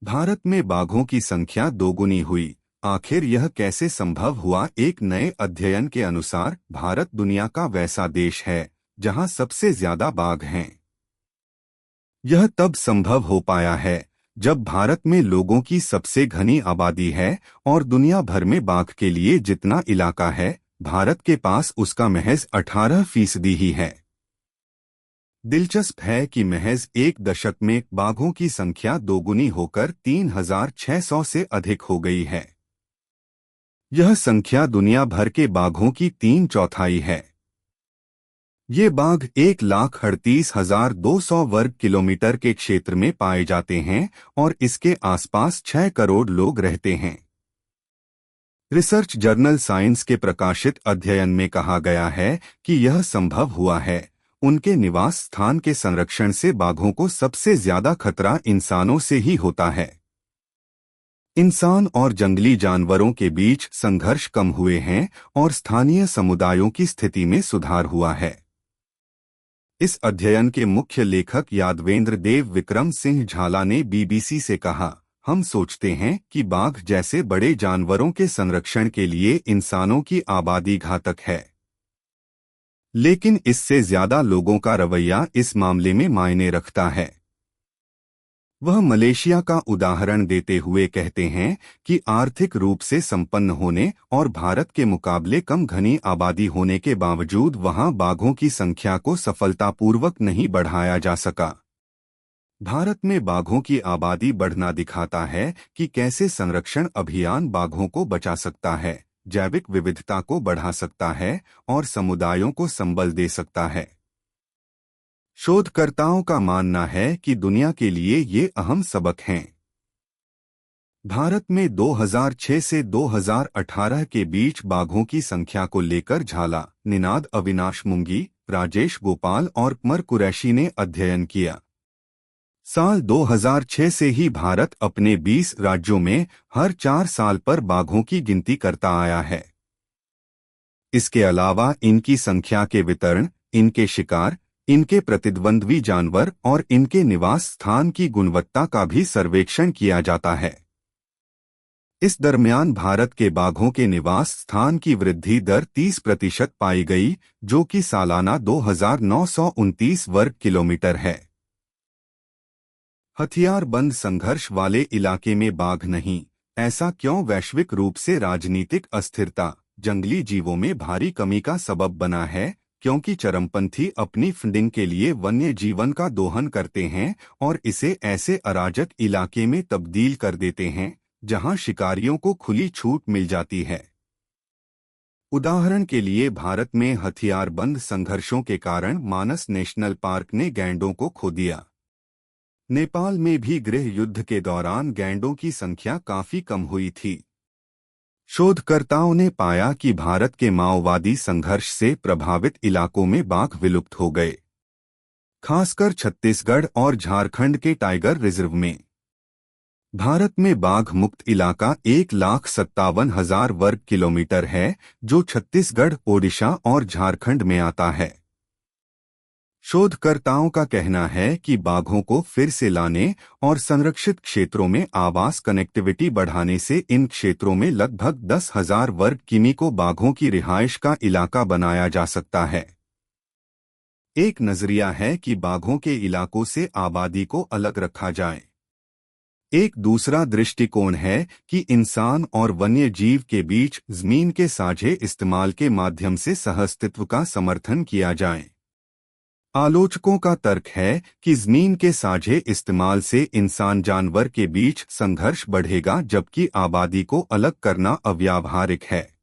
भारत में बाघों की संख्या दोगुनी हुई। आखिर यह कैसे संभव हुआ? एक नए अध्ययन के अनुसार भारत दुनिया का वैसा देश है जहां सबसे ज्यादा बाघ हैं। यह तब संभव हो पाया है जब भारत में लोगों की सबसे घनी आबादी है और दुनिया भर में बाघ के लिए जितना इलाका है, भारत के पास उसका महज 18% ही है। दिलचस्प है कि महज एक दशक में बाघों की संख्या दोगुनी होकर 3600 से अधिक हो गई है। यह संख्या दुनिया भर के बाघों की 3/4 है। ये बाघ 1,38,200 वर्ग किलोमीटर के क्षेत्र में पाए जाते हैं और इसके आसपास 6 करोड़ लोग रहते हैं। रिसर्च जर्नल साइंस के प्रकाशित अध्ययन में कहा गया है कि यह संभव हुआ है उनके निवास स्थान के संरक्षण से। बाघों को सबसे ज्यादा खतरा इंसानों से ही होता है। इंसान और जंगली जानवरों के बीच संघर्ष कम हुए हैं और स्थानीय समुदायों की स्थिति में सुधार हुआ है। इस अध्ययन के मुख्य लेखक यादवेंद्र देव विक्रम सिंह झाला ने बीबीसी से कहा, हम सोचते हैं कि बाघ जैसे बड़े जानवरों के संरक्षण के लिए इंसानों की आबादी घातक है, लेकिन इससे ज्यादा लोगों का रवैया इस मामले में मायने रखता है। वह मलेशिया का उदाहरण देते हुए कहते हैं कि आर्थिक रूप से संपन्न होने और भारत के मुकाबले कम घनी आबादी होने के बावजूद वहां बाघों की संख्या को सफलतापूर्वक नहीं बढ़ाया जा सका। भारत में बाघों की आबादी बढ़ना दिखाता है कि कैसे संरक्षण अभियान बाघों को बचा सकता है, जैविक विविधता को बढ़ा सकता है और समुदायों को संबल दे सकता है। शोधकर्ताओं का मानना है कि दुनिया के लिए ये अहम सबक हैं। भारत में 2006 से 2018 के बीच बाघों की संख्या को लेकर झाला, निनाद, अविनाश मुंगी, राजेश गोपाल और कुमर कुरैशी ने अध्ययन किया। साल 2006 से ही भारत अपने 20 राज्यों में हर 4 साल पर बाघों की गिनती करता आया है। इसके अलावा इनकी संख्या के वितरण, इनके शिकार, इनके प्रतिद्वंद्वी जानवर और इनके निवास स्थान की गुणवत्ता का भी सर्वेक्षण किया जाता है। इस दरमियान भारत के बाघों के निवास स्थान की वृद्धि दर 30% पाई गई, जो कि सालाना 2,929 वर्ग किलोमीटर है। हथियारबंद संघर्ष वाले इलाके में बाघ नहीं, ऐसा क्यों? वैश्विक रूप से राजनीतिक अस्थिरता जंगली जीवों में भारी कमी का सबब बना है, क्योंकि चरमपंथी अपनी फंडिंग के लिए वन्य जीवन का दोहन करते हैं और इसे ऐसे अराजक इलाके में तब्दील कर देते हैं जहां शिकारियों को खुली छूट मिल जाती है। उदाहरण के लिए भारत में हथियारबंद संघर्षों के कारण मानस नेशनल पार्क ने गैंडों को खो दिया। नेपाल में भी गृह युद्ध के दौरान गैंडों की संख्या काफी कम हुई थी। शोधकर्ताओं ने पाया कि भारत के माओवादी संघर्ष से प्रभावित इलाकों में बाघ विलुप्त हो गए, खासकर छत्तीसगढ़ और झारखंड के टाइगर रिजर्व में। भारत में बाघ मुक्त इलाका 1,57,000 वर्ग किलोमीटर है, जो छत्तीसगढ़, ओडिशा और झारखंड में आता है। शोधकर्ताओं का कहना है कि बाघों को फिर से लाने और संरक्षित क्षेत्रों में आवास कनेक्टिविटी बढ़ाने से इन क्षेत्रों में लगभग 10,000 वर्ग किमी को बाघों की रिहाइश का इलाका बनाया जा सकता है। एक नजरिया है कि बाघों के इलाकों से आबादी को अलग रखा जाए। एक दूसरा दृष्टिकोण है कि इंसान और वन्य जीव के बीच जमीन के साझे इस्तेमाल के माध्यम से सहअस्तित्व का समर्थन किया जाए। आलोचकों का तर्क है कि जमीन के साझे इस्तेमाल से इंसान जानवर के बीच संघर्ष बढ़ेगा, जबकि आबादी को अलग करना अव्यावहारिक है।